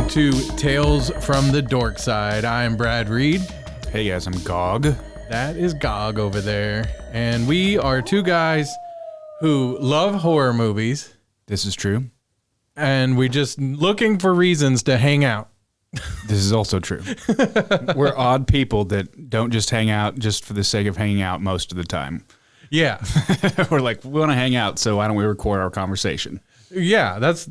to Tales from the Dorkside. I am Brad Reed. Hey guys, I'm Gog. That is Gog over there. And we are two guys who love horror movies. This is true. And we're just looking for reasons to hang out. This is also true. We're odd people that don't just hang out just for the sake of hanging out most of the time. Yeah. We're like, we want to hang out, so why don't we record our conversation? Yeah, that's...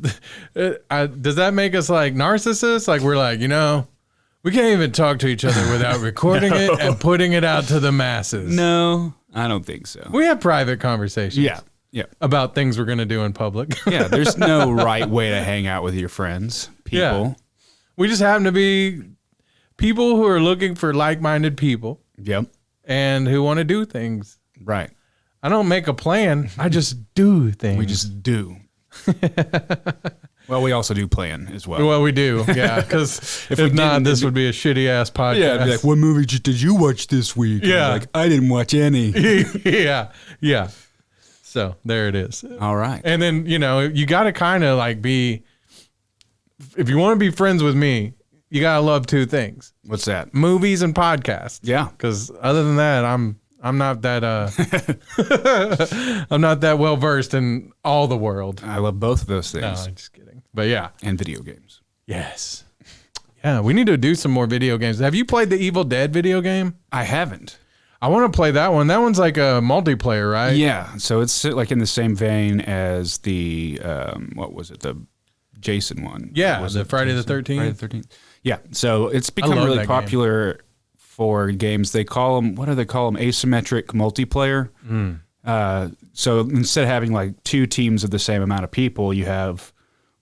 does that make us like narcissists? Like we're like, we can't even talk to each other without recording it and putting it out to the masses. No, I don't think so. We have private conversations. Yeah. About things we're going to do in public. Yeah, there's no right way to hang out with your friends, people. Yeah. We just happen to be people who are looking for like-minded people. Yep. And who want to do things. Right. I don't make a plan. I just do things. We just do. Well, we also do plan as well. Well, we do. Yeah. Because if not, this would be a shitty-ass podcast. Yeah, it'd be like, what movie did you watch this week? Yeah. Like, I didn't watch any. Yeah. So there it is. All right. And then, you got to kind of like be, if you want to be friends with me, you got to love two things. What's that? Movies and podcasts. Yeah. Because other than that, I'm not that I'm not that well versed in all the world. I love both of those things. No, I'm just kidding. But yeah. And video games. Yes. Yeah, we need to do some more video games. Have you played the Evil Dead video game? I haven't. I want to play that one. That one's like a multiplayer, right? Yeah. So it's like in the same vein as the what was it? The Jason one. Yeah, was the Friday the 13th. Friday the 13th. Yeah. So it's become really popular for games. They call them, what do they call them? Asymmetric multiplayer. So instead of having like two teams of the same amount of people, you have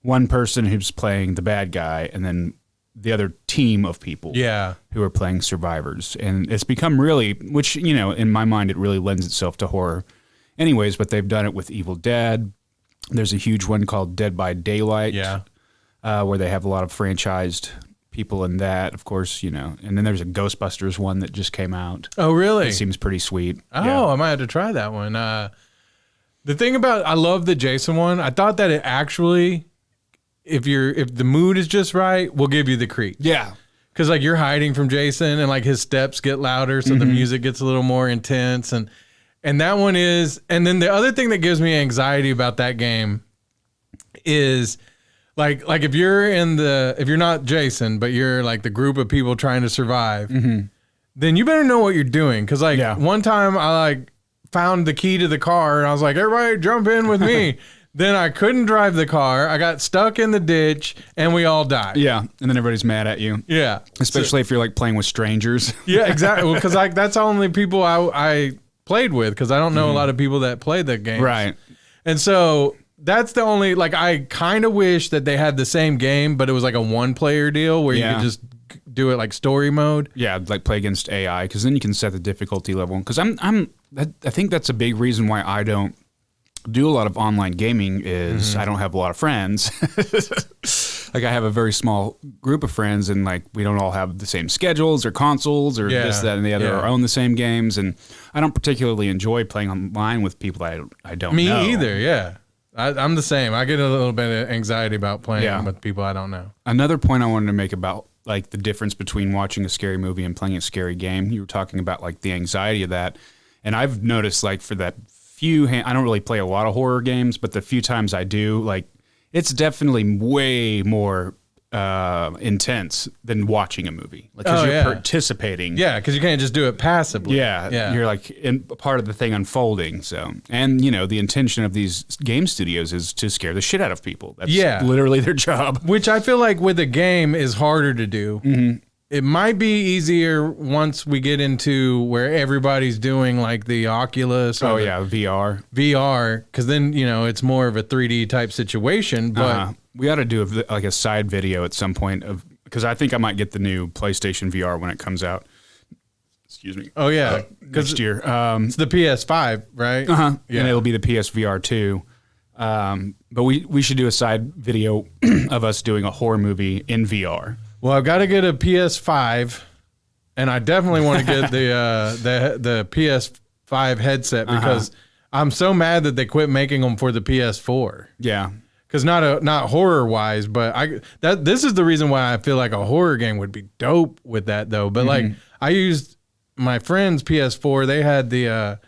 one person who's playing the bad guy and then the other team of people who are playing survivors. And it's become really, which, in my mind, it really lends itself to horror anyways, but they've done it with Evil Dead. There's a huge one called Dead by Daylight, where they have a lot of franchised people in that, of course, and then there's a Ghostbusters one that just came out. Oh, really? It seems pretty sweet. Oh, yeah. I might have to try that one. The thing about, I love the Jason one. I thought that it actually, if the mood is just right, will give you the creep. Yeah. Because like you're hiding from Jason and like his steps get louder, so the music gets a little more intense, and that one is. And then the other thing that gives me anxiety about that game is like if you're not Jason, but you're like the group of people trying to survive, then you better know what you're doing. Because one time I found the key to the car and I was like, everybody jump in with me. Then I couldn't drive the car. I got stuck in the ditch and we all died. Yeah. And then everybody's mad at you. Yeah. Especially if you're like playing with strangers. Yeah, exactly. Because that's the only people I played with, because I don't know a lot of people that play the game. Right. And so that's the only, I kind of wish that they had the same game, but it was like a one-player deal where you could just do it like story mode. Yeah, like play against AI, because then you can set the difficulty level. Because I think that's a big reason why I don't do a lot of online gaming is I don't have a lot of friends. Like I have a very small group of friends, and like we don't all have the same schedules or consoles or this, that, and the other, or own the same games. And I don't particularly enjoy playing online with people I don't know. Me either, yeah. I'm the same. I get a little bit of anxiety about playing with people I don't know. Another point I wanted to make about like the difference between watching a scary movie and playing a scary game, you were talking about like the anxiety of that. And I've noticed like for that I don't really play a lot of horror games, but the few times I do, like it's definitely way more intense than watching a movie. Like, because you're participating. Yeah, because you can't just do it passively. Yeah. You're like in part of the thing unfolding. So, and the intention of these game studios is to scare the shit out of people. That's literally their job. Which I feel like with a game is harder to do. It might be easier once we get into where everybody's doing like the Oculus. Or VR. VR, because then, it's more of a 3D type situation. But we ought to do a side video at some point because I think I might get the new PlayStation VR when it comes out. Excuse me. Oh, yeah. Next year. It's the PS5, right? Yeah. And it'll be the PSVR 2. But we should do a side video of us doing a horror movie in VR. Well, I've got to get a PS5, and I definitely want to get the PS5 headset because I'm so mad that they quit making them for the PS4. Yeah. because not horror wise, but this is the reason why I feel like a horror game would be dope with that though. But like I used my friend's PS4, they had the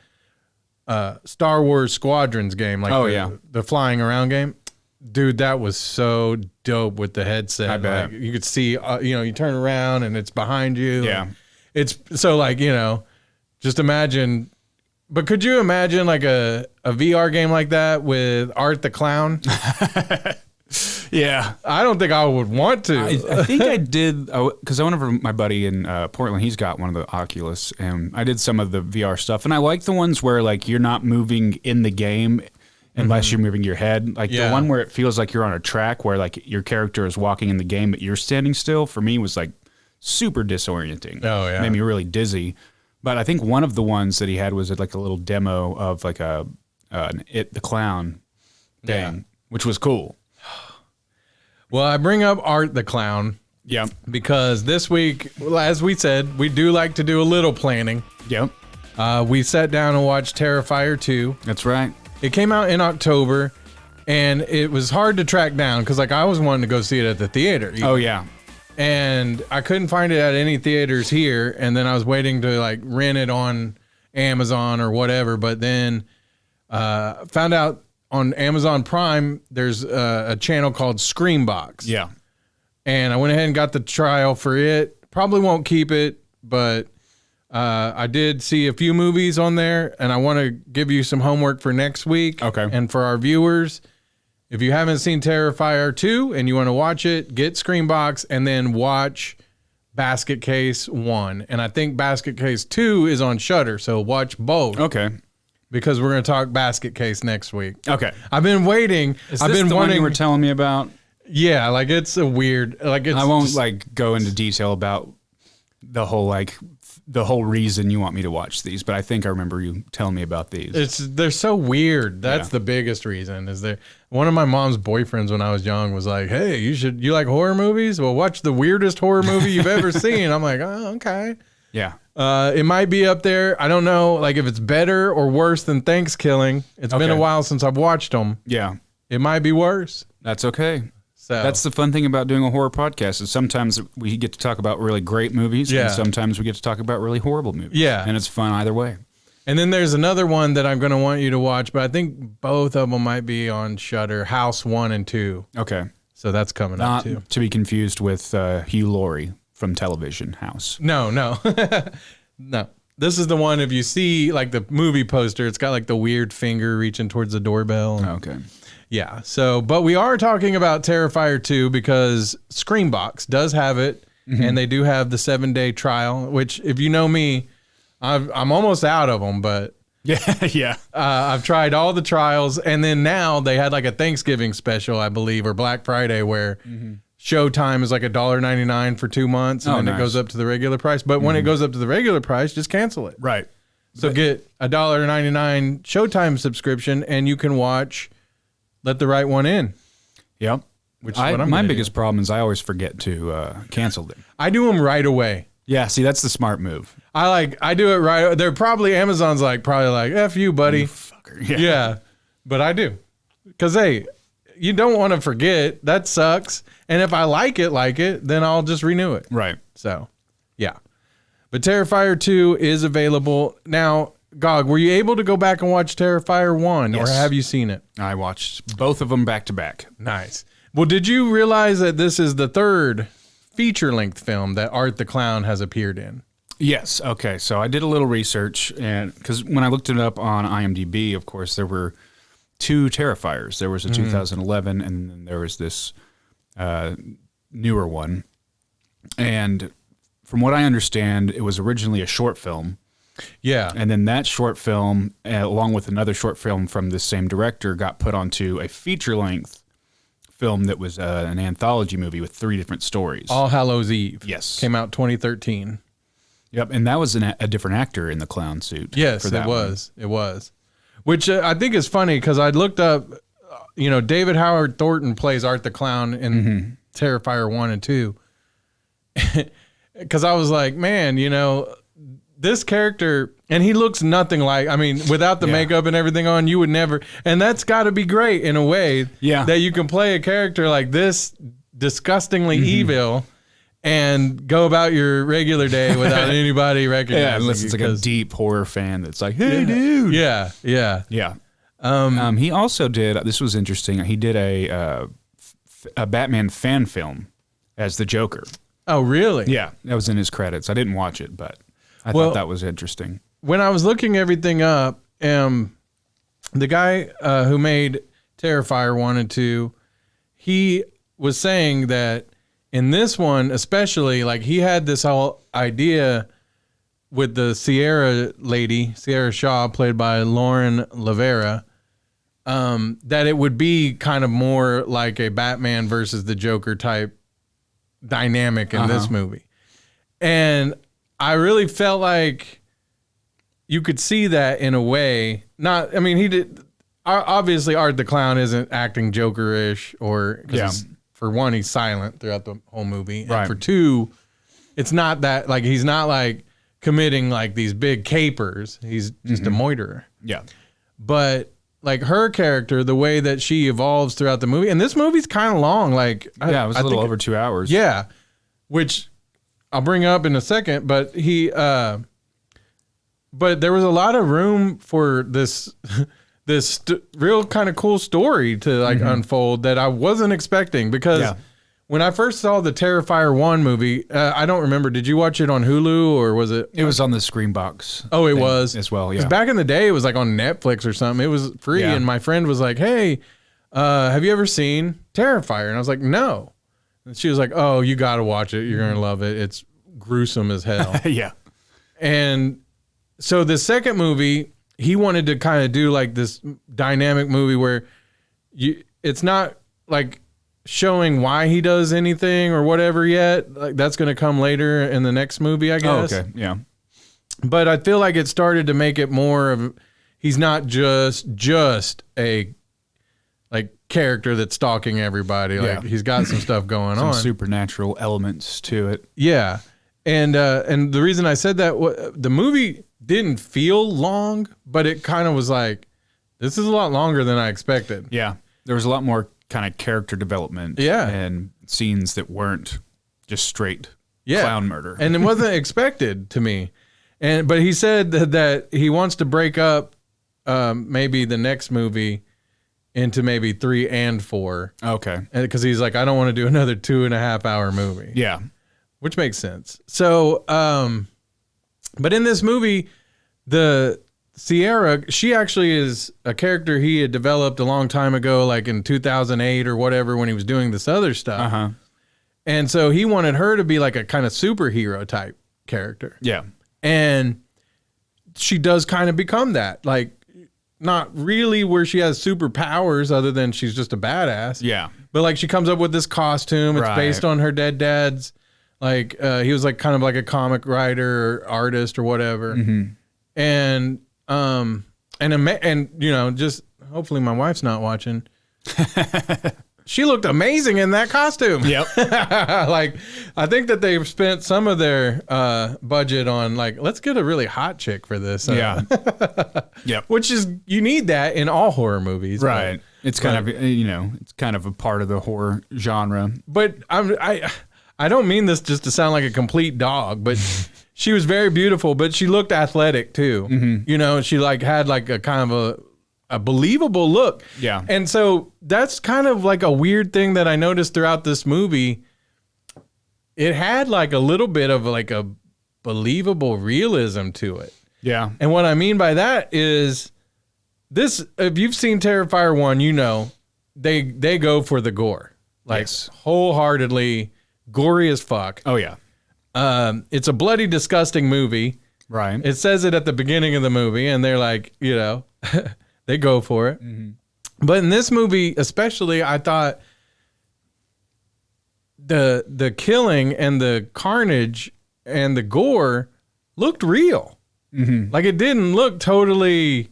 Star Wars Squadrons game, like the flying around game. Dude, that was so dope with the headset. I bet. Like, you could see, you turn around and it's behind you. Yeah. It's so like, just imagine. But could you imagine like a VR game like that with Art the Clown? Yeah. I don't think I would want to. I think I did, because I went over to my buddy in Portland. He's got one of the Oculus, and I did some of the VR stuff. And I like the ones where like you're not moving in the game unless you're moving your head. Like the one where it feels like you're on a track where like your character is walking in the game, but you're standing still, for me was like super disorienting. Oh, yeah. Made me really dizzy. But I think one of the ones that he had was like a little demo of like the Clown thing, which was cool. Well, I bring up Art the Clown. Yeah. Because this week, as we said, we do like to do a little planning. Yep. We sat down and watched Terrifier 2. That's right. It came out in October, and it was hard to track down because like I was wanting to go see it at the theater. Oh, yeah. And I couldn't find it at any theaters here, and then I was waiting to like rent it on Amazon or whatever, but then found out on Amazon Prime there's a channel called Screambox. Yeah. And I went ahead and got the trial for it. Probably won't keep it, but I did see a few movies on there, and I want to give you some homework for next week. Okay. And for our viewers, if you haven't seen Terrifier 2 and you want to watch it, get Screambox and then watch Basket Case 1. And I think Basket Case 2 is on Shudder, so watch both. Okay. Because we're going to talk Basket Case next week. Okay. I've been waiting. I've been the wanting. One you were telling me about? Yeah, like it's a weird. Like it's I won't just, like go into detail about the whole reason you want me to watch these, but I think I remember you telling me about these. They're so weird. That's the biggest reason. One of my mom's boyfriends when I was young was like, "Hey, you like horror movies? Well, watch the weirdest horror movie you've ever seen." I'm like, "Oh, okay." Yeah. It might be up there. I don't know, like if it's better or worse than Thanksgiving. It's been a while since I've watched them. Yeah. It might be worse. That's okay. So that's the fun thing about doing a horror podcast is sometimes we get to talk about really great movies, and sometimes we get to talk about really horrible movies. Yeah. And it's fun either way. And then there's another one that I'm going to want you to watch, but I think both of them might be on Shudder, House 1 and 2. Okay. So that's coming up too. Not to be confused with Hugh Laurie from Television House. No. No. This is the one, if you see like the movie poster, it's got like the weird finger reaching towards the doorbell. Okay. Yeah. So, but we are talking about Terrifier 2 because Screambox does have it, and they do have the 7-day trial, which if you know me, I'm almost out of them, but yeah. I've tried all the trials, and then now they had like a Thanksgiving special, I believe, or Black Friday where Showtime is like $1.99 for 2 months, and then it goes up to the regular price. But when it goes up to the regular price, just cancel it. Right. So get $1.99 Showtime subscription, and you can watch Let the Right One In. Yep. Which is what my biggest problem is I always forget to cancel them. I do them right away. Yeah, see, that's the smart move. I do it right. They're probably Amazon's probably like F you, buddy. You fucker. Yeah. But I do. Because hey, you don't want to forget. That sucks. And if I like it, then I'll just renew it. Right. So, yeah. But Terrifier 2 is available. Now, Gog, were you able to go back and watch Terrifier 1, or have you seen it? I watched both of them back to back. Nice. Well, did you realize that this is the third feature-length film that Art the Clown has appeared in? Yes. Okay. So I did a little research, and because when I looked it up on IMDb, of course, there were two Terrifiers. There was a 2011, and then there was this newer one. And from what I understand, it was originally a short film. Yeah. And then that short film, along with another short film from the same director, got put onto a feature-length film that was an anthology movie with 3 different stories. All Hallows Eve. Yes. Came out 2013. Yep, and that was a different actor in the clown suit. Yes, for that it was. It was. Which I think is funny because I looked up, David Howard Thornton plays Art the Clown in Terrifier 1 and 2. Because I was like, man, this character, and he looks nothing like, I mean, without the makeup and everything on, you would never, and that's got to be great in a way that you can play a character like this, disgustingly evil, and go about your regular day without anybody recognizing you. Unless it's like a deep horror fan that's like, hey, dude. Yeah. He also did, this was interesting, he did a Batman fan film as the Joker. Oh, really? Yeah, that was in his credits. I didn't watch it, but I thought that was interesting. When I was looking everything up, the guy who made Terrifier 1 and 2, he was saying that in this one, especially, like he had this whole idea with the Sierra lady, Sierra Shaw, played by Lauren Lavera, that it would be kind of more like a Batman versus the Joker type dynamic in this movie. And I really felt like you could see that in a way. Not, I mean, he did. Obviously, Art the Clown isn't acting Joker-ish, or for one, he's silent throughout the whole movie, and for two, it's not that like he's not like committing like these big capers. He's just a moiterer. Yeah, but like her character, the way that she evolves throughout the movie, and this movie's kind of long. Like it was a little over 2 hours. Yeah, which I'll bring up in a second, but but there was a lot of room for this real kind of cool story to like unfold that I wasn't expecting, because when I first saw the Terrifier 1 movie, I don't remember, did you watch it on Hulu or was it? It was on the Screenbox. Oh, it was as well. Yeah. 'Cause back in the day, it was like on Netflix or something. It was free, and my friend was like, "Hey, have you ever seen Terrifier?" And I was like, "No." And she was like, "Oh, you got to watch it. You're gonna love it. It's gruesome as hell." Yeah. And so the second movie, he wanted to kind of do like this dynamic movie where it's not like showing why he does anything or whatever yet. Like that's going to come later in the next movie, I guess. Oh, okay. Yeah. But I feel like it started to make it more of, he's not just a like character that's stalking everybody. Like he's got some stuff going on. Some supernatural elements to it. Yeah. And the reason I said that, the movie didn't feel long, but it kind of was like, this is a lot longer than I expected. Yeah. There was a lot more kind of character development. And scenes that weren't just straight clown murder. And it wasn't expected to me. But he said that he wants to break up maybe the next movie into maybe 3 and 4. Okay. Because he's like, I don't want to do another 2.5 hour movie. Yeah. Which makes sense. So, but in this movie, the Sierra, she actually is a character he had developed a long time ago, like in 2008 or whatever, when he was doing this other stuff. And so he wanted her to be like a kind of superhero type character. Yeah. And she does kind of become that. Like, not really where she has superpowers other than she's just a badass. Yeah. But like she comes up with this costume. It's based on her dead dad's. Like he was like kind of like a comic writer or artist or whatever. And you know, just hopefully my wife's not watching. She looked amazing in that costume. Yep. Like, I think that they've spent some of their budget on like, let's get a really hot chick for this. Yeah. Yep. Which is, you need that in all horror movies. Right. It's kind of, you know, it's kind of a part of the horror genre. But I don't mean this just to sound like a complete dog, but she was very beautiful, but she looked athletic too. You know, she like had like a kind of a believable look. Yeah. And so that's kind of like a weird thing that I noticed throughout this movie. It had like a little bit of like a believable realism to it. Yeah. And what I mean by that is this, if you've seen Terrifier 1, you know, they go for the gore. Like wholeheartedly gory as fuck. Oh yeah. It's a bloody, disgusting movie. Right. It says it at the beginning of the movie, and they're like, you know, they go for it. But in this movie, especially, I thought the killing and the carnage and the gore looked real. Like it didn't look totally.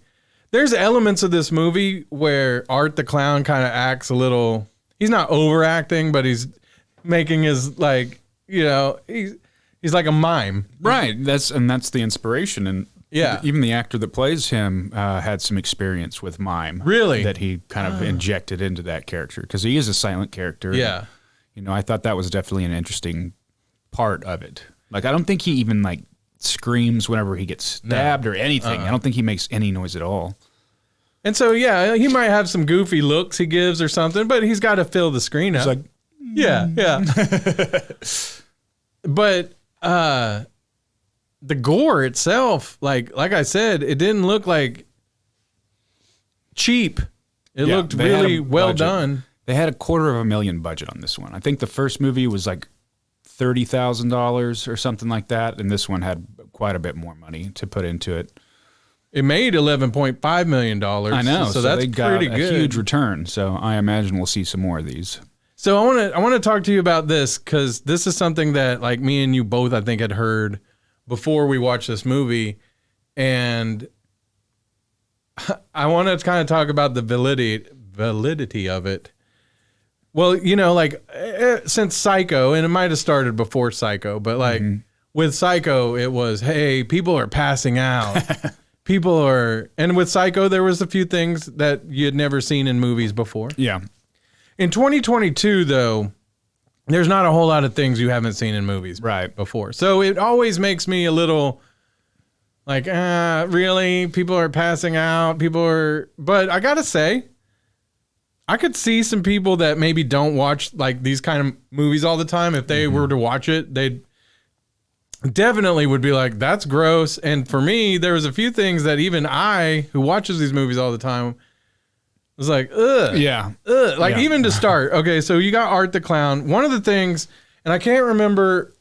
There's elements of this movie where Art the Clown kind of acts a little. He's not overacting, but he's making his like, you know, he's He's like a mime. Right. That's the inspiration. And even the actor that plays him had some experience with mime. Really? That he kind of injected into that character because he is a silent character. Yeah. And, I thought that was definitely an interesting part of it. Like, I don't think he even like screams whenever he gets stabbed or anything. I don't think he makes any noise at all. And so, he might have some goofy looks he gives or something, but he's got to fill the screen up. Like, yeah. But the gore itself, like I said, it didn't look like cheap. It looked really well done. They had $250,000 budget on this one. I think the first movie was like $30,000 or something like that, and this one had quite a bit more money to put into it. It made $11.5 million. I know, so that's they got pretty a good. huge return. So I imagine we'll see some more of these. So I want to talk to you about this because this is something that like me and you both I think had heard before we watched this movie, and I want to kind of talk about the validity of it. Well, since Psycho, and it might have started before Psycho, but like with Psycho, it was, hey, people are passing out. And with Psycho, there was a few things that you had never seen in movies before. Yeah. In 2022, though, there's not a whole lot of things you haven't seen in movies before. So it always makes me a little like, really? People are passing out. But I got to say, I could see some people that maybe don't watch like these kind of movies all the time. If they were to watch it, they'd definitely would be like, that's gross. And for me, there was a few things that even I, who watches these movies all the time, was like, ugh. Yeah. Ugh. Like even to start. Okay, so you got Art the Clown. One of the things, and I can't remember,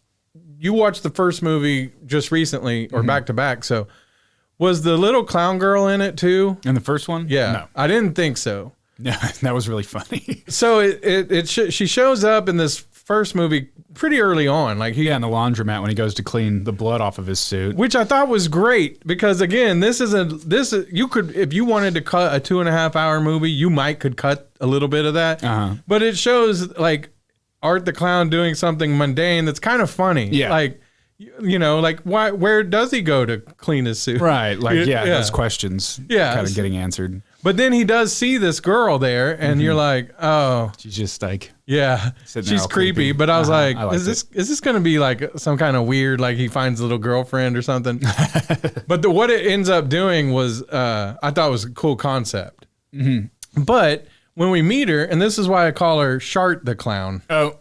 you watched the first movie just recently or back to back. So was the little clown girl in it too? In the first one? Yeah. No. I didn't think so. Yeah, that was really funny. So she shows up in this first movie pretty early on, like in the laundromat when he goes to clean the blood off of his suit, which I thought was great because again, you could, if you wanted to cut a 2.5 hour movie, you could cut a little bit of that, but it shows like Art the Clown doing something mundane that's kind of funny, like. Like why? Where does he go to clean his suit? Right, like those questions, kind of getting answered. But then he does see this girl there, and you're like, oh, she's just like, she's creepy. But I was like, is this going to be like some kind of weird, like he finds a little girlfriend or something? But what it ends up doing was, I thought was a cool concept. But when we meet her, and this is why I call her Shart the Clown. Oh,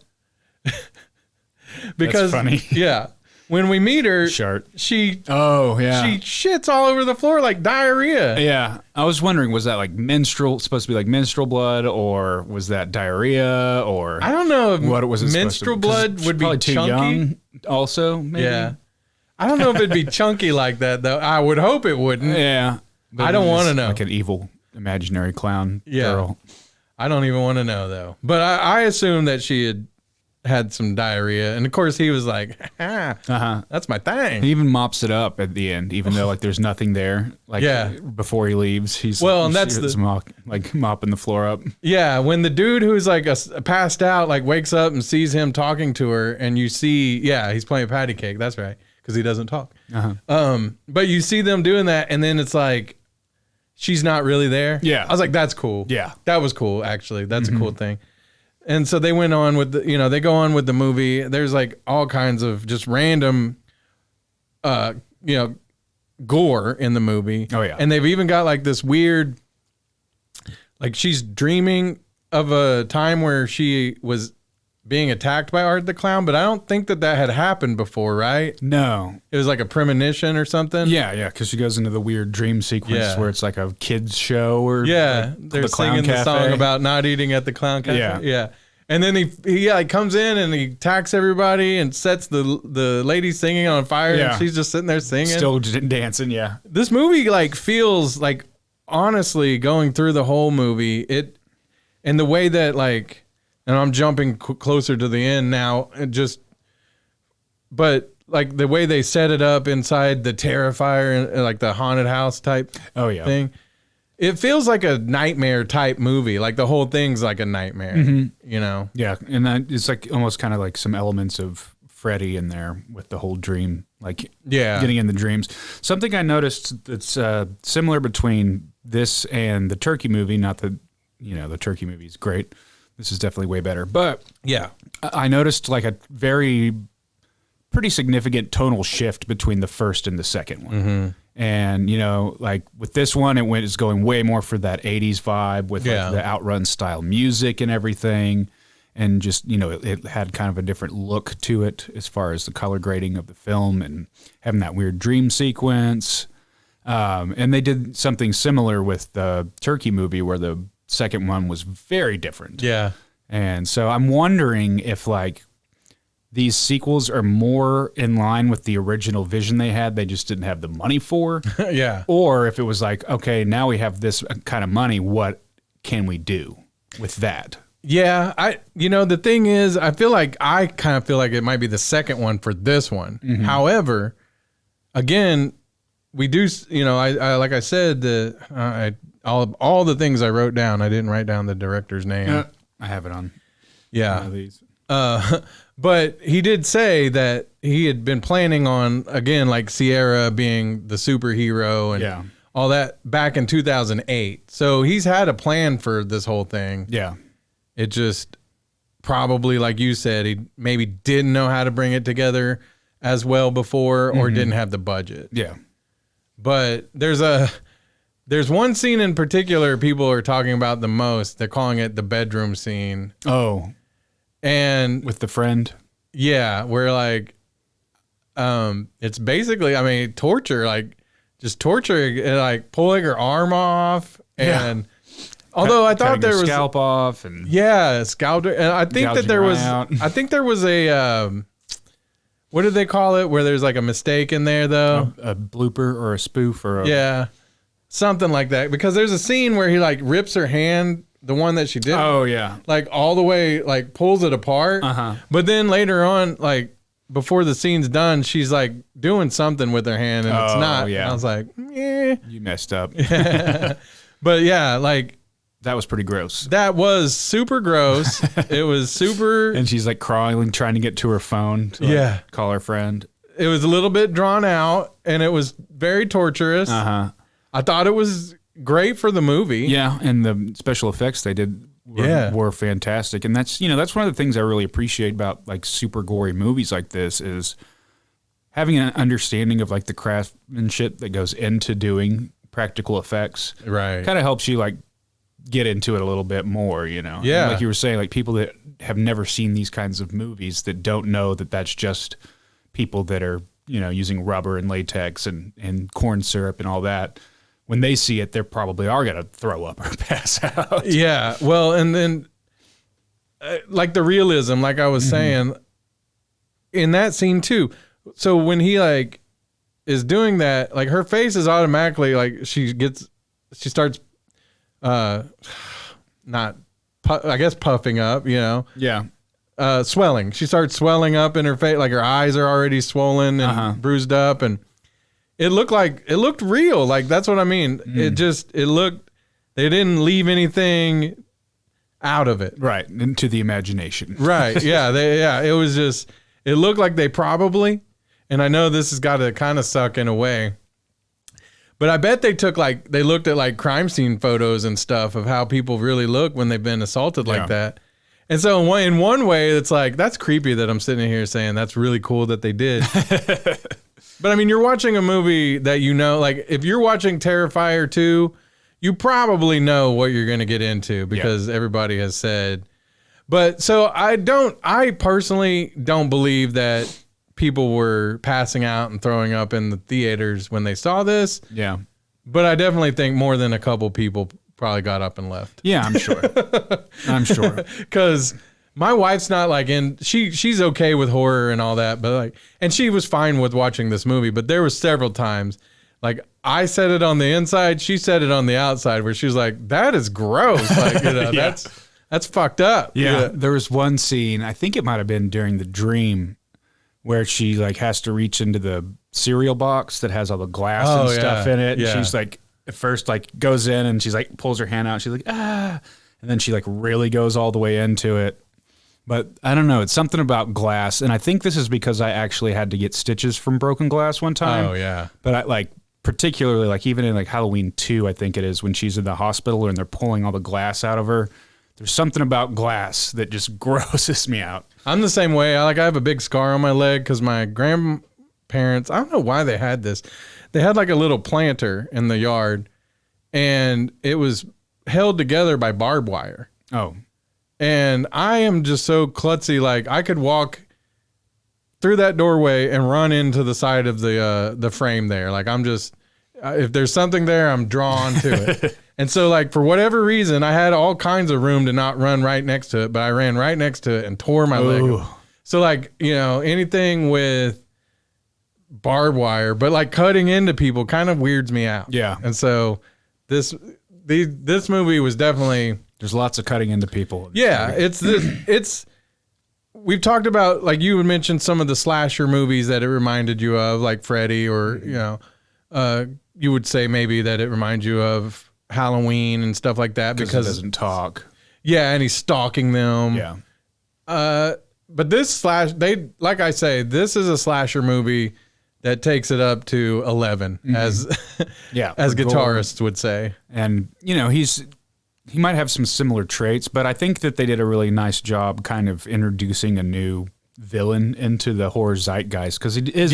because that's funny. Yeah. When we meet her, Shart. she shits all over the floor like diarrhea. Yeah. I was wondering, was that like supposed to be like menstrual blood, or was that diarrhea, or I don't know if what it was. Menstrual blood would be too chunky. Young also, maybe. Yeah. I don't know if it'd be chunky like that though. I would hope it wouldn't. Yeah. I don't want to know. Like an evil imaginary clown girl. I don't even want to know though. But I assume that she had some diarrhea, and of course he was like, that's my thing. He even mops it up at the end, even though like there's nothing there. Like before he leaves, that's mopping the floor up. Yeah, when the dude who's like passed out like wakes up and sees him talking to her, and you see, he's playing patty cake. That's right, because he doesn't talk. But you see them doing that, and then it's like she's not really there. Yeah, I was like, that's cool. Yeah, that was cool. Actually, that's a cool thing. And so they went on with they go on with the movie. There's like all kinds of just random, gore in the movie. Oh yeah. And they've even got like this weird, like she's dreaming of a time where she was being attacked by Art the Clown, but I don't think that had happened before, right? No. It was like a premonition or something. Yeah, because she goes into the weird dream sequence where it's like a kids show or they're the singing the song about not eating at the clown cafe. Yeah. And then he comes in and he attacks everybody and sets the lady singing on fire, and she's just sitting there singing, still dancing. Yeah. This movie like feels like, honestly, going through the whole movie, and the way that like. And I'm jumping closer to the end now, but like the way they set it up inside the Terrifier and like the haunted house type thing, it feels like a nightmare type movie. Like the whole thing's like a nightmare, Yeah, and that it's like almost kind of like some elements of Freddy in there with the whole dream, like getting in the dreams. Something I noticed that's similar between this and the Turkey movie, not that, the Turkey movie is great. This is definitely way better. But yeah, I noticed like a pretty significant tonal shift between the first and the second one. Mm-hmm. And, like with this one, it's going way more for that 80s vibe with like the Outrun style music and everything. And just, it had kind of a different look to it as far as the color grading of the film and having that weird dream sequence. And they did something similar with the Turkey movie where the second one was very different. Yeah. And so I'm wondering if like these sequels are more in line with the original vision they had, they just didn't have the money for. Yeah. Or if it was like, okay, now we have this kind of money, what can we do with that? Yeah, the thing is, I kind of feel like it might be the second one for this one. Mm-hmm. However, again, we do, I like I said, all the things I wrote down, I didn't write down the director's name. I have it on. Yeah. One of these. But he did say that he had been planning on, again, like Sierra being the superhero and all that back in 2008. So he's had a plan for this whole thing. Yeah. It just probably, like you said, he maybe didn't know how to bring it together as well before or didn't have the budget. Yeah. But there's one scene in particular people are talking about the most. They're calling it the bedroom scene. Oh. And with the friend? Yeah, where like it's basically, torture, like just torture, like pulling her arm off and although I thought there was scalp off and scalped her, and I think that there was a what did they call it? Where there's like a mistake in there though, a blooper or a spoof or a something like that. Because there's a scene where he like rips her hand, the one that she did. Oh yeah, like all the way, like pulls it apart. But then later on, like before the scene's done, she's like doing something with her hand, and it's not. Yeah, and I was like, you messed up. But yeah, like. That was pretty gross. That was super gross. It was super... And she's like crawling, trying to get to her phone to call her friend. It was a little bit drawn out, and it was very torturous. I thought it was great for the movie. Yeah, and the special effects they did were fantastic. And that's one of the things I really appreciate about like super gory movies like this is having an understanding of like the craftsmanship that goes into doing practical effects. Right. Kind of helps you like get into it a little bit more, Yeah. And like you were saying, like people that have never seen these kinds of movies that don't know that that's just people that are, using rubber and latex and corn syrup and all that. When they see it, they probably are going to throw up or pass out. Yeah. Well, and then like the realism, like I was saying in that scene too. So when he like is doing that, like her face is automatically like she starts puffing up, swelling. She starts swelling up in her face, like her eyes are already swollen and bruised up, and it looked real. Like that's what I mean. They didn't leave anything out of it. Right. Into the imagination. Right. Yeah. It was just, it looked like they probably, and I know this has got to kind of suck in a way, but I bet they looked at like crime scene photos and stuff of how people really look when they've been assaulted like that. And so in one way, it's like, that's creepy that I'm sitting here saying that's really cool that they did. But I mean, you're watching a movie that like if you're watching Terrifier 2, you probably know what you're going to get into because everybody has said. But so I personally don't believe that people were passing out and throwing up in the theaters when they saw this. Yeah. But I definitely think more than a couple people probably got up and left. Yeah, I'm sure. I'm sure. Because my wife's not like she's okay with horror and all that, but like, and she was fine with watching this movie, but there was several times like I said it on the inside, she said it on the outside where she was like, that is gross. Like, that's fucked up. Yeah. There was one scene, I think it might've been during the dream, where she like has to reach into the cereal box that has all the glass and stuff in it. And she's like, at first like goes in and she's like pulls her hand out. She's like, ah, and then she like really goes all the way into it. But I don't know. It's something about glass. And I think this is because I actually had to get stitches from broken glass one time. Oh, yeah. But I like, particularly like even in like Halloween 2, I think it is, when she's in the hospital and they're pulling all the glass out of her. There's something about glass that just grosses me out. I'm the same way. I have a big scar on my leg because my grandparents, I don't know why they had this. They had like a little planter in the yard and it was held together by barbed wire. Oh. And I am just so klutzy. Like I could walk through that doorway and run into the side of the frame there. Like I'm just, if there's something there, I'm drawn to it. And so like for whatever reason, I had all kinds of room to not run right next to it, but I ran right next to it and tore my leg. So like, anything with barbed wire, but like cutting into people kind of weirds me out. Yeah. And so this movie was definitely, there's lots of cutting into people. Yeah. It's we've talked about, like you had mentioned some of the slasher movies that it reminded you of, like Freddy, or, you would say maybe that it reminds you of Halloween and stuff like that because it doesn't talk. Yeah, and he's stalking them. Yeah. But this like I say, this is a slasher movie that takes it up to 11 as guitarists would say. And he might have some similar traits, but I think that they did a really nice job kind of introducing a new villain into the horror zeitgeist because it is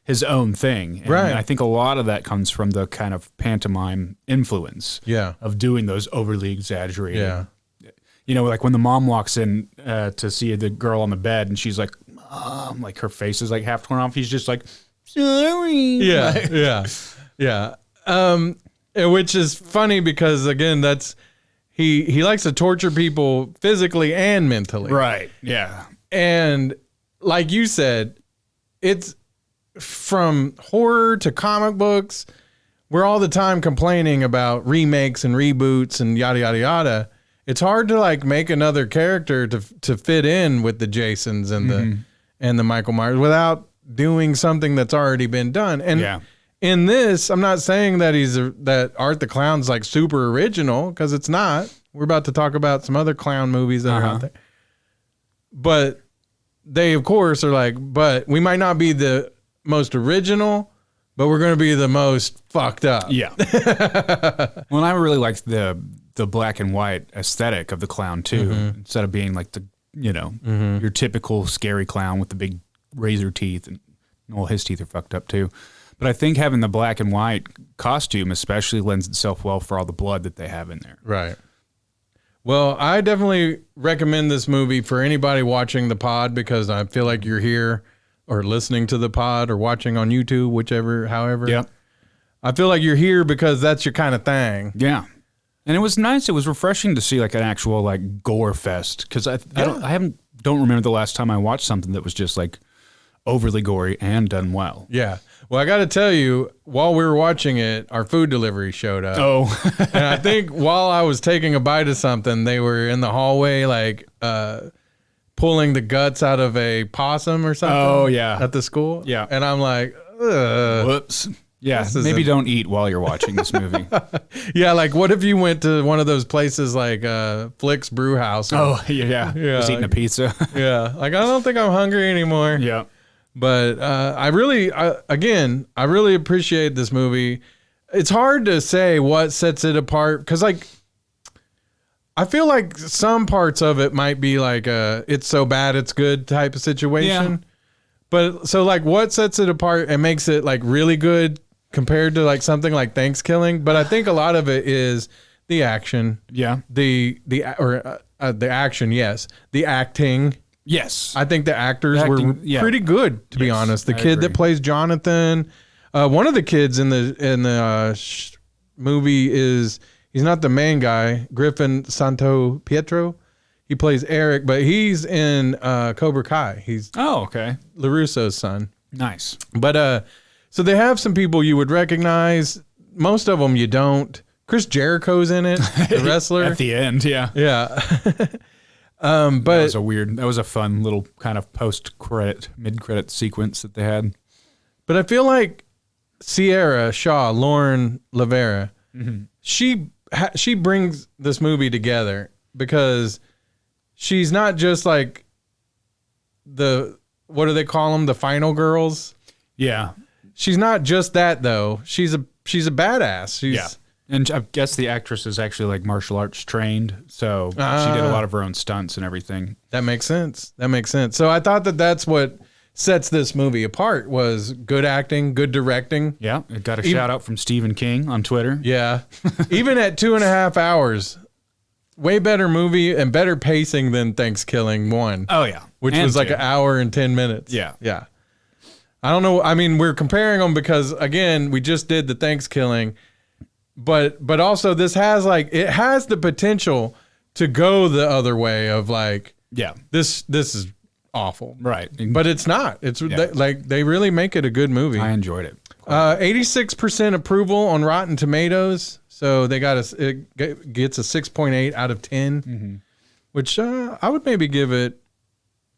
his own thing. And right. I think a lot of that comes from the kind of pantomime influence of doing those overly exaggerated. Yeah. Like when the mom walks in to see the girl on the bed and she's like, Mom, like her face is like half torn off. He's just like, sorry. Yeah. Yeah. Which is funny because again, that's, he likes to torture people physically and mentally. Right. Yeah. And like you said, it's from horror to comic books. We're all the time complaining about remakes and reboots and yada, yada, yada. It's hard to like make another character to fit in with the Jasons and the Michael Myers without doing something that's already been done. And in this, I'm not saying that that Art the Clown's like super original, because it's not. We're about to talk about some other clown movies that are out there. But they, of course, are like, but we might not be the most original, but we're going to be the most fucked up. Yeah. Well, and I really liked the black and white aesthetic of the clown too, instead of being like the, your typical scary clown with the big razor teeth, and well, his teeth are fucked up too. But I think having the black and white costume especially lends itself well for all the blood that they have in there. Right. Well, I definitely recommend this movie for anybody watching the pod, because I feel like you're here or listening to the pod or watching on YouTube, however. Yeah. I feel like you're here because that's your kind of thing. Yeah. And it was nice. It was refreshing to see like an actual like gore fest, because I don't remember the last time I watched something that was just like overly gory and done well. Yeah. Well, I got to tell you, while we were watching it, our food delivery showed up. Oh. And I think while I was taking a bite of something, they were in the hallway, like pulling the guts out of a possum or something. Oh, yeah. At the school. Yeah. And I'm like, ugh. Whoops. Yeah. Maybe don't eat while you're watching this movie. Yeah. Like, what if you went to one of those places like Flick's Brew House? Yeah. Just eating a pizza. Yeah. Like, I don't think I'm hungry anymore. Yeah. But I really appreciate this movie. It's hard to say what sets it apart, because like I feel like some parts of it might be like it's so bad it's good type of situation. Yeah. But so like what sets it apart and makes it like really good compared to like something like Thanksgiving? But I think a lot of it is the action. Yeah. The action, yes. The acting. Yes. I think the actors were pretty good, to be honest. The kid that plays Jonathan, one of the kids in the movie he's not the main guy, Griffin Santo Pietro. He plays Eric, but he's in Cobra Kai. He's LaRusso's son. Nice. But so they have some people you would recognize. Most of them you don't. Chris Jericho's in it, the wrestler. At the end, yeah. Yeah. But that was a fun little kind of mid-credit sequence that they had. But I feel like Sierra Shaw, Lauren Lavera, she brings this movie together, because she's not just like what do they call them? The final girls. Yeah. She's not just that though. She's a badass. And I guess the actress is actually like martial arts trained, so she did a lot of her own stunts and everything. That makes sense. So I thought that's what sets this movie apart was good acting, good directing. Yeah, it got a shout out from Stephen King on Twitter. Yeah. Even at 2.5 hours, way better movie and better pacing than Thanksgiving 1. Oh, yeah. Which was like an hour and 10 minutes. Yeah. Yeah. I don't know. I mean, we're comparing them because, again, we just did the Thanksgiving. But also this has it has the potential to go the other way of this is awful. Right. But it's not. It's they really make it a good movie. I enjoyed it. 86% approval on Rotten Tomatoes. So it gets a 6.8 out of 10, which I would maybe give it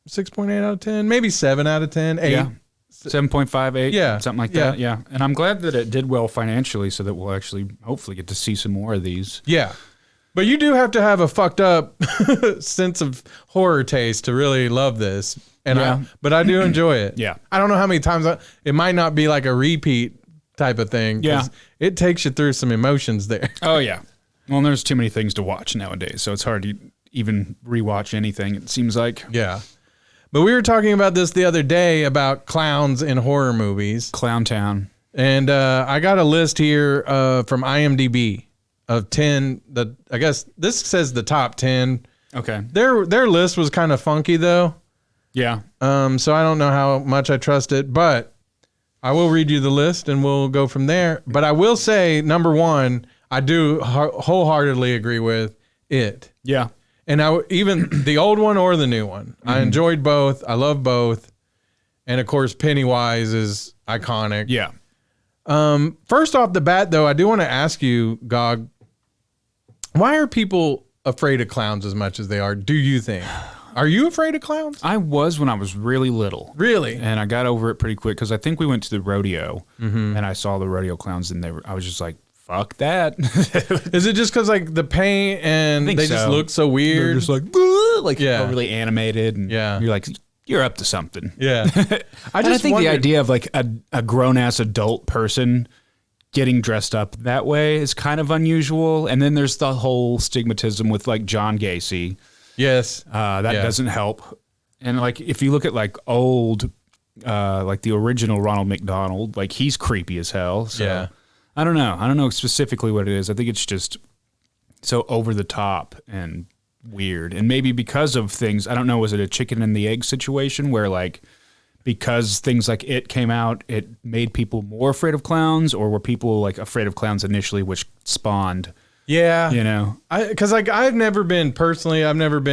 6.8 out of 10, maybe 7 out of 10, 8. Yeah. 7.58, yeah, something like that. Yeah. And I'm glad that it did well financially so that we'll actually hopefully get to see some more of these. Yeah. But you do have to have a fucked up sense of horror taste to really love this. And but I do enjoy it. Yeah. I don't know how many times it might not be like a repeat type of thing. Yeah. It takes you through some emotions there. Oh, yeah. Well, there's too many things to watch nowadays, so it's hard to even rewatch anything, it seems like. Yeah. But we were talking about this the other day about clowns in horror movies. Clown Town. And I got a list here from IMDb of 10. I guess this says the top 10. Okay. Their list was kind of funky though. Yeah. So I don't know how much I trust it, but I will read you the list and we'll go from there. But I will say, number 1, I do wholeheartedly agree with it. Yeah. And even the old one or the new one. I enjoyed both. I love both. And of course, Pennywise is iconic. Yeah. First off the bat, though, I do want to ask you, Gog, why are people afraid of clowns as much as they are, do you think? Are you afraid of clowns? I was when I was really little. Really? And I got over it pretty quick because I think we went to the rodeo and I saw the rodeo clowns and I was just like, fuck that. Is it just because like the paint and they just look so weird? They're just like really animated. And you're like, you're up to something. Yeah. I think the idea of like a grown ass adult person getting dressed up that way is kind of unusual. And then there's the whole stigmatism with like John Gacy. Yes. That doesn't help. And like if you look at like old, like the original Ronald McDonald, like he's creepy as hell. So. Yeah. I don't know. I don't know specifically what it is. I think it's just so over the top and weird. And maybe because of things, I don't know, was it a chicken and the egg situation where like because things like It came out, it made people more afraid of clowns, or were people like afraid of clowns initially, which spawned, you know? Because like I've never been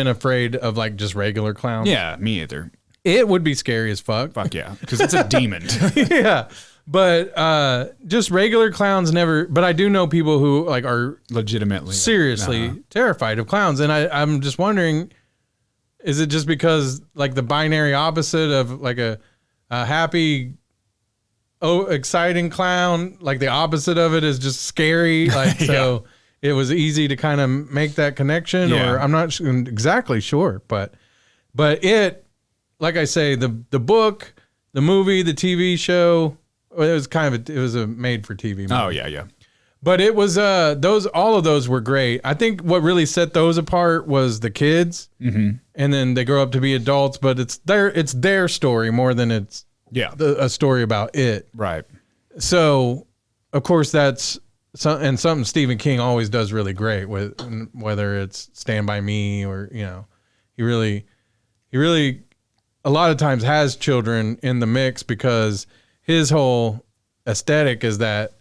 afraid of like just regular clowns. Yeah, me either. It would be scary as fuck. Fuck yeah, because it's a demon. Yeah. But just regular clowns never. But I do know people who like are legitimately seriously terrified of clowns, and I'm just wondering, is it just because like the binary opposite of like a happy, exciting clown, like the opposite of it is just scary, like so it was easy to kind of make that connection, or I'm not exactly sure, but it, like I say, the book, the movie, the TV show. It was a made for TV movie. Oh yeah. But it was all of those were great. I think what really set those apart was the kids, and then they grow up to be adults. But it's their story more than it's a story about it. Right. So, of course, that's something Stephen King always does really great with, whether it's Stand By Me or he really a lot of times has children in the mix because his whole aesthetic is that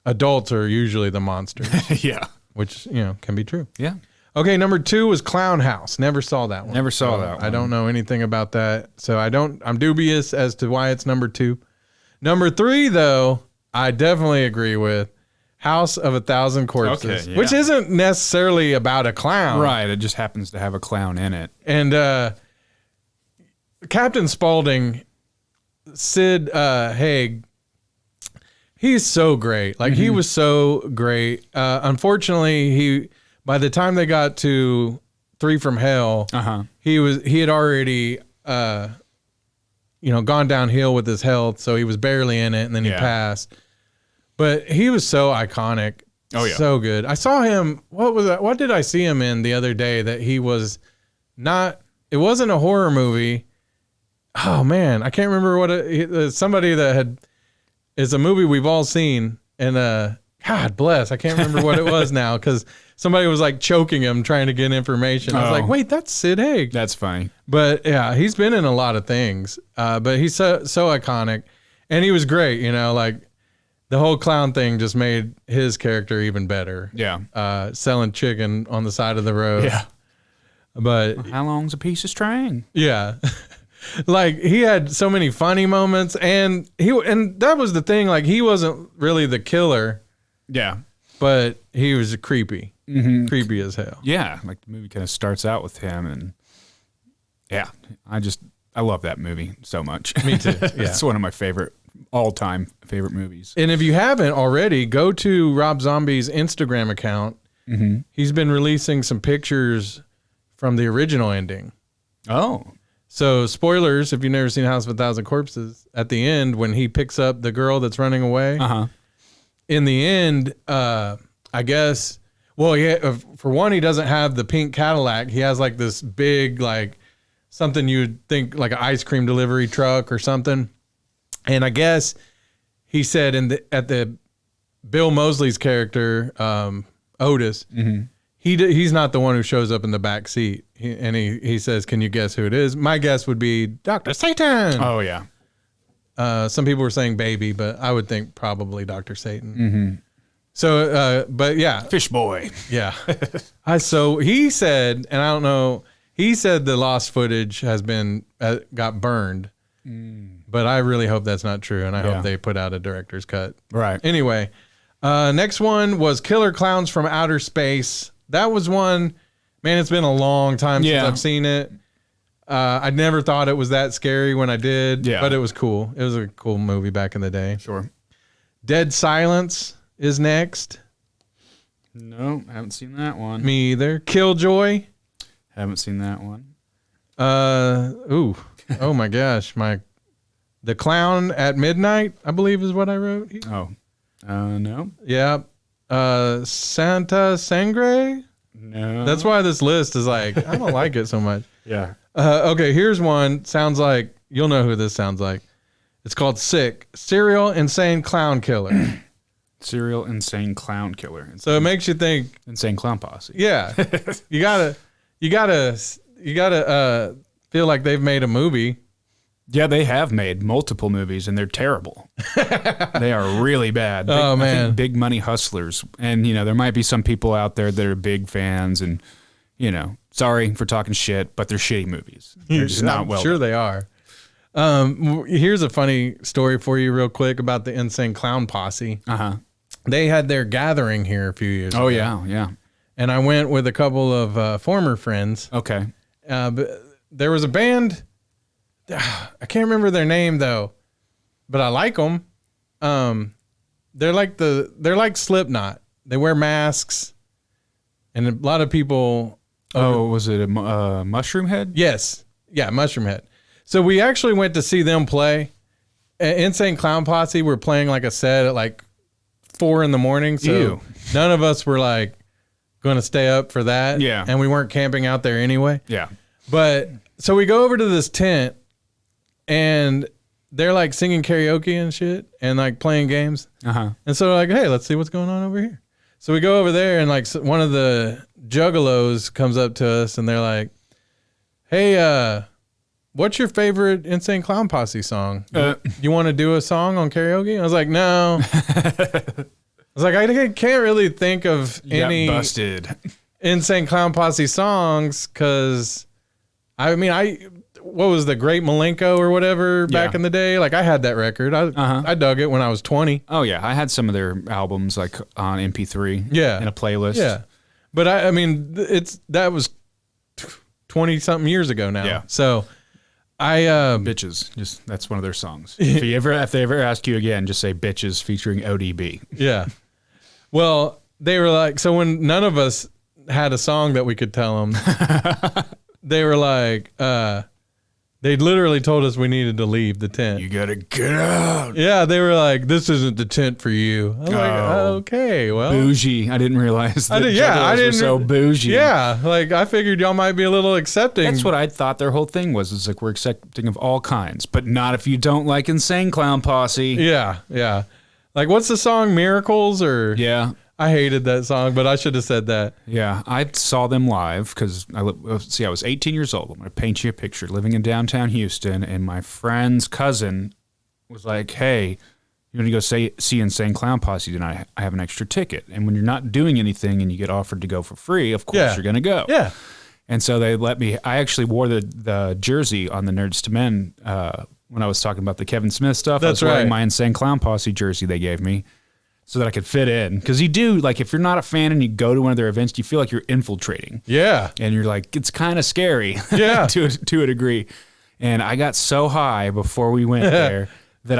adults are usually the monsters. Yeah. Which, can be true. Yeah. Okay, number 2 was Clown House. Never saw that one. Never saw that one. I don't know anything about that. So I'm dubious as to why it's number 2. Number 3, though, I definitely agree with House of 1,000 Corpses, which isn't necessarily about a clown. Right. It just happens to have a clown in it. And Captain Spaulding, Sid Haig, he's so great. Like he was so great. Unfortunately, by the time they got to 3 from Hell, he had already gone downhill with his health, so he was barely in it, and then he passed. But he was so iconic. Oh yeah, so good. I saw him. What did I see him in the other day? That he was not. It wasn't a horror movie. Oh man, I can't remember what somebody that is a movie we've all seen, and God bless, I can't remember what it was now because somebody was like choking him trying to get information. I was like, wait, that's Sid Haig. That's funny. But yeah, he's been in a lot of things, but he's so iconic, and he was great. Like the whole clown thing just made his character even better. Yeah, selling chicken on the side of the road. Yeah, but how long's a piece of string? Yeah. Like he had so many funny moments, and that was the thing. Like he wasn't really the killer. Yeah, but he was creepy, creepy as hell. Yeah, like the movie kind of starts out with him, and yeah, I love that movie so much. Me too. Yeah, it's one of my all-time favorite movies. And if you haven't already, go to Rob Zombie's Instagram account. Mm-hmm. He's been releasing some pictures from the original ending. Oh. So, spoilers, if you've never seen House of a Thousand Corpses, at the end, when he picks up the girl that's running away, in the end, I guess, for one, he doesn't have the pink Cadillac. He has like this big, like something you'd think like an ice cream delivery truck or something. And I guess he said at the Bill Moseley's character, Otis, he's not the one who shows up in the back seat. He says, "Can you guess who it is?" My guess would be Dr. Satan. Oh yeah. Some people were saying baby, but I would think probably Dr. Satan. Mm-hmm. So, but yeah, Fish Boy. Yeah. So he said, and I don't know. He said the lost footage has got burned, but I really hope that's not true, and I hope they put out a director's cut. Right. Anyway, next one was Killer Clowns from Outer Space. That was one. Man, it's been a long time since I've seen it. I never thought it was that scary when I did, but it was cool. It was a cool movie back in the day. Sure. Dead Silence is next. No, haven't seen that one. Me either. Killjoy. Haven't seen that one. Oh my gosh. The Clown at Midnight, I believe is what I wrote. No. Yeah. Santa Sangre? No. That's why this list is like, I don't like it so much. Yeah. Okay, here's one. Sounds like, you'll know who this sounds like. It's called Sick. Serial Insane Clown Killer. Serial Insane Clown Killer. So it makes you think. Insane Clown Posse. Yeah. You gotta feel like they've made a movie. Yeah, they have made multiple movies, and they're terrible. They are really bad. Man. I think big money hustlers. And, there might be some people out there that are big fans, and, sorry for talking shit, but they're shitty movies. They're just not well. Sure they are. Here's a funny story for you real quick about the Insane Clown Posse. They had their gathering here a few years ago. Oh, yeah. And I went with a couple of former friends. Okay. But there was a band... I can't remember their name though, but I like them. They're like Slipknot. They wear masks, and a lot of people. Oh, was it a Mushroom Head? Yes, yeah, Mushroom Head. So we actually went to see them play. Insane Clown Posse were playing like a set at like 4 a.m. So none of us were like going to stay up for that. Yeah, and we weren't camping out there anyway. Yeah, but so we go over to this tent. And they're like singing karaoke and shit and like playing games. And so we're like, hey, let's see what's going on over here. So we go over there and like one of the juggalos comes up to us and they're like, hey, what's your favorite Insane Clown Posse song? You want to do a song on karaoke? I was like, no. I was like, I can't really think of any busted Insane Clown Posse songs because what was the Great Malenko or whatever back in the day? Like I had that record. I dug it when I was 20. Oh yeah, I had some of their albums like on MP3. Yeah, in a playlist. Yeah, but that was 20 something years ago now. Yeah. So Bitches. That's one of their songs. If they ever ask you again, just say Bitches featuring ODB. Yeah. Well, they were like, so when none of us had a song that we could tell them, they were like, They literally told us we needed to leave the tent. You gotta get out. Yeah, they were like, "This isn't the tent for you." I was like, "Okay, well." Bougie. I didn't realize that I didn't were so bougie. Yeah, like I figured y'all might be a little accepting. That's what I thought their whole thing was. It's like, we're accepting of all kinds, but not if you don't like Insane Clown Posse. Yeah, yeah. Like, what's the song, Miracles? Or Yeah. I hated that song, but I should have said that. Yeah, I saw them live because I was 18 years old. I'm going to paint you a picture. Living in downtown Houston, and my friend's cousin was like, "Hey, you want to go see Insane Clown Posse tonight? I have an extra ticket." And when you're not doing anything and you get offered to go for free, of course you're going to go. Yeah. And so they let me. I actually wore the jersey on the Nerds to Men when I was talking about the Kevin Smith stuff. That's I was wearing right. my Insane Clown Posse jersey they gave me, so that I could fit in. Because you do, like, if you're not a fan and you go to one of their events, you feel like you're infiltrating. Yeah. And you're like, it's kind of scary. Yeah. to a degree. And I got so high before we went there that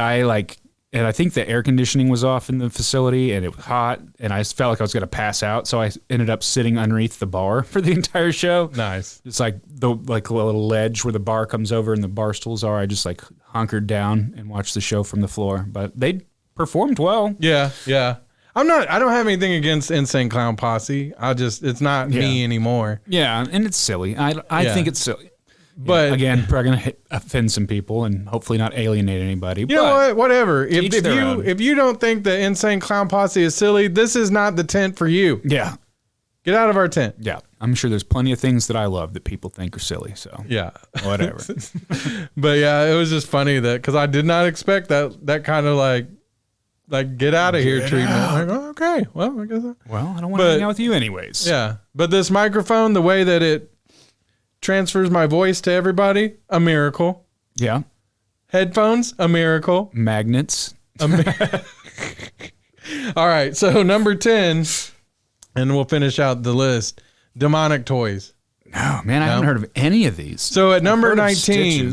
and I think the air conditioning was off in the facility and it was hot and I felt like I was going to pass out. So I ended up sitting underneath the bar for the entire show. Nice. It's like a little ledge where the bar comes over and the bar stools are. I just like hunkered down and watched the show from the floor. But they performed well. Yeah, yeah. I don't have anything against Insane Clown Posse. It's not me anymore. Yeah, and it's silly. I think it's silly. But again, probably going to offend some people and hopefully not alienate anybody. You know what? Whatever. If you don't think the Insane Clown Posse is silly, this is not the tent for you. Yeah. Get out of our tent. Yeah. I'm sure there's plenty of things that I love that people think are silly. So yeah, whatever. But yeah, it was just funny because I did not expect that kind of like get out of here treatment. Like, oh, okay, well, I guess. I don't want to hang out with you anyways. Yeah, but this microphone, the way that it transfers my voice to everybody, a miracle. Yeah. Headphones, a miracle. Magnets. All right, so number 10, and we'll finish out the list. Demonic toys. No, man, I haven't heard of any of these. So at number 19,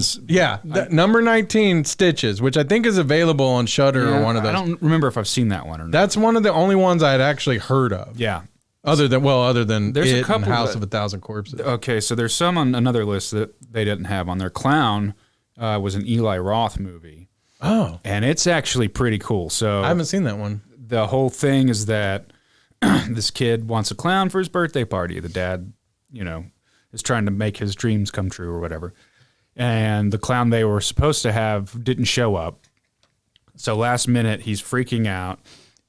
number 19, Stitches, which I think is available on Shudder or one of those. I don't remember if I've seen that one or not. That's one of the only ones I had actually heard of. Yeah. Other than there's a couple and House of a Thousand Corpses. Okay, so there's some on another list that they didn't have on there. Clown was an Eli Roth movie. Oh. And it's actually pretty cool. So I haven't seen that one. The whole thing is that this kid wants a clown for his birthday party. The dad, is trying to make his dreams come true or whatever. And the clown they were supposed to have didn't show up. So last minute, he's freaking out.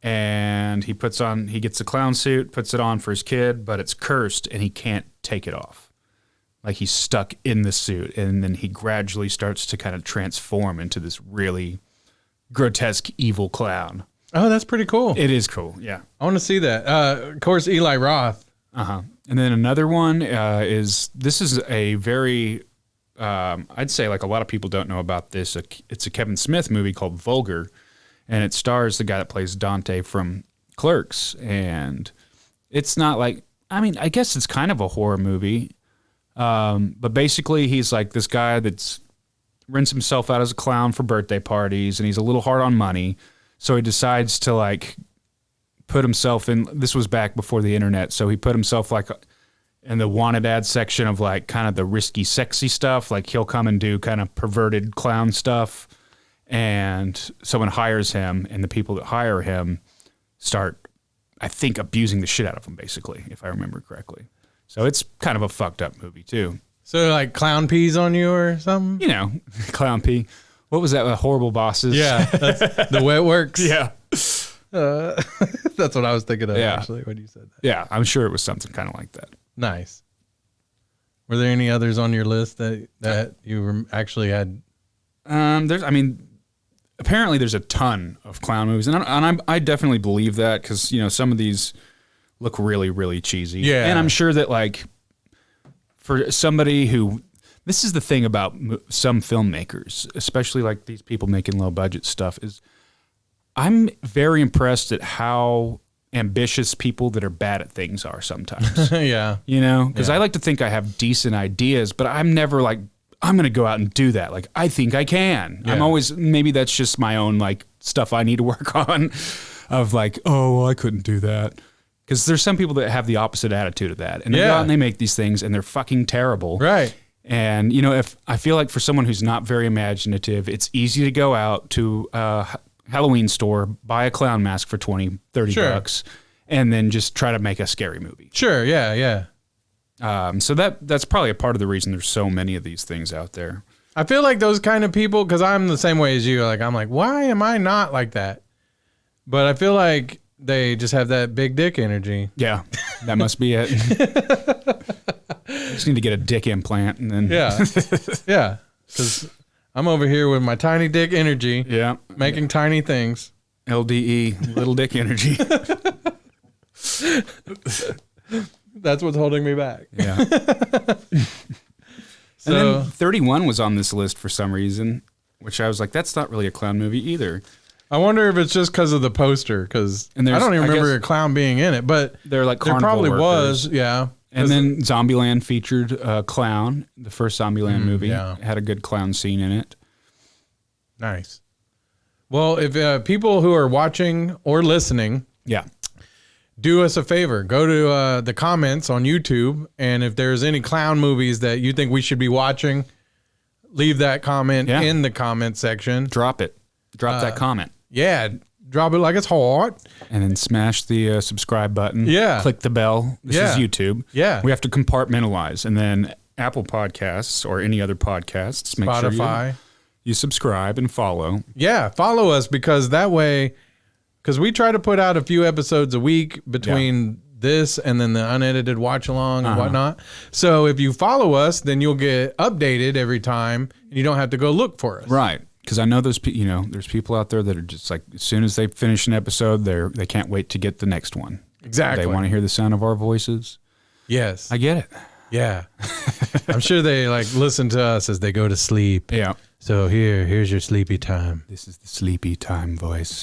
And he gets a clown suit, puts it on for his kid, but it's cursed and he can't take it off. Like he's stuck in the suit. And then he gradually starts to kind of transform into this really grotesque, evil clown. Oh, that's pretty cool. It is cool, yeah. I want to see that. Of course, Eli Roth. Uh-huh. And then another one is a very, I'd say like a lot of people don't know about this. It's a Kevin Smith movie called Vulgar. And it stars the guy that plays Dante from Clerks. And it's not like, I guess it's kind of a horror movie. But basically he's like this guy that's rents himself out as a clown for birthday parties. And he's a little hard on money. So he decides to like put himself in, this was back before the internet. So he put himself like in the wanted ad section of like kind of the risky, sexy stuff. Like he'll come and do kind of perverted clown stuff. And someone hires him, and the people that hire him start, I think, abusing the shit out of him, basically, if I remember correctly. So it's kind of a fucked up movie, too. So like clown pees on you or something? Clown pee. What was that? Horrible Bosses? Yeah, that's the way it works. Yeah. That's what I was thinking of, actually, when you said that. Yeah, I'm sure it was something kind of like that. Nice. Were there any others on your list that you actually had? Apparently there's a ton of clown movies, and I definitely believe that because some of these look really, really cheesy. Yeah, and I'm sure that like for somebody who, this is the thing about some filmmakers, especially like these people making low budget stuff, is I'm very impressed at how ambitious people that are bad at things are sometimes. Yeah, because I like to think I have decent ideas, but I'm never like, I'm going to go out and do that. Like, I think I can. Yeah. I'm always, maybe that's just my own, like, stuff I need to work on of like, oh, well, I couldn't do that. Because there's some people that have the opposite attitude of that. And they go out and they make these things and they're fucking terrible. Right. And, you know, if I feel like for someone who's not very imaginative, it's easy to go out to a Halloween store, buy a clown mask for 20, 30 bucks, and then just try to make a scary movie. Sure, yeah. So that's probably a part of the reason there's so many of these things out there. I feel like those kind of people, because I'm the same way as you, like, I'm like, why am I not like that? But I feel like they just have that big dick energy. Yeah, that must be it. Just need to get a dick implant and then... Yeah, because I'm over here with my tiny dick energy, making tiny things. LDE, little dick energy. That's what's holding me back. Yeah. And then 31 was on this list for some reason, which I was like, that's not really a clown movie either. I wonder if it's just because of the poster, because I don't even remember a clown being in it, but they're like there probably workers. Was, yeah. And then Zombieland featured a clown. The first Zombieland movie had a good clown scene in it. Nice. Well, if people who are watching or listening, do us a favor. Go to the comments on YouTube, and if there's any clown movies that you think we should be watching, leave that comment in the comment section. Drop it. Drop that comment. Yeah. Drop it like it's hot. And then smash the subscribe button. Yeah. Click the bell. This is YouTube. Yeah. We have to compartmentalize. And then Apple Podcasts or any other podcasts. Make Spotify. Sure you subscribe and follow. Yeah. Follow us, because that way, because we try to put out a few episodes a week between this and then the unedited watch along and whatnot. So if you follow us, then you'll get updated every time and you don't have to go look for us. Right. Because I know there's people out there that are just like, as soon as they finish an episode, they can't wait to get the next one. Exactly. They want to hear the sound of our voices. Yes. I get it. Yeah. I'm sure they like listen to us as they go to sleep. Yeah. So here's your sleepy time. This is the sleepy time voice.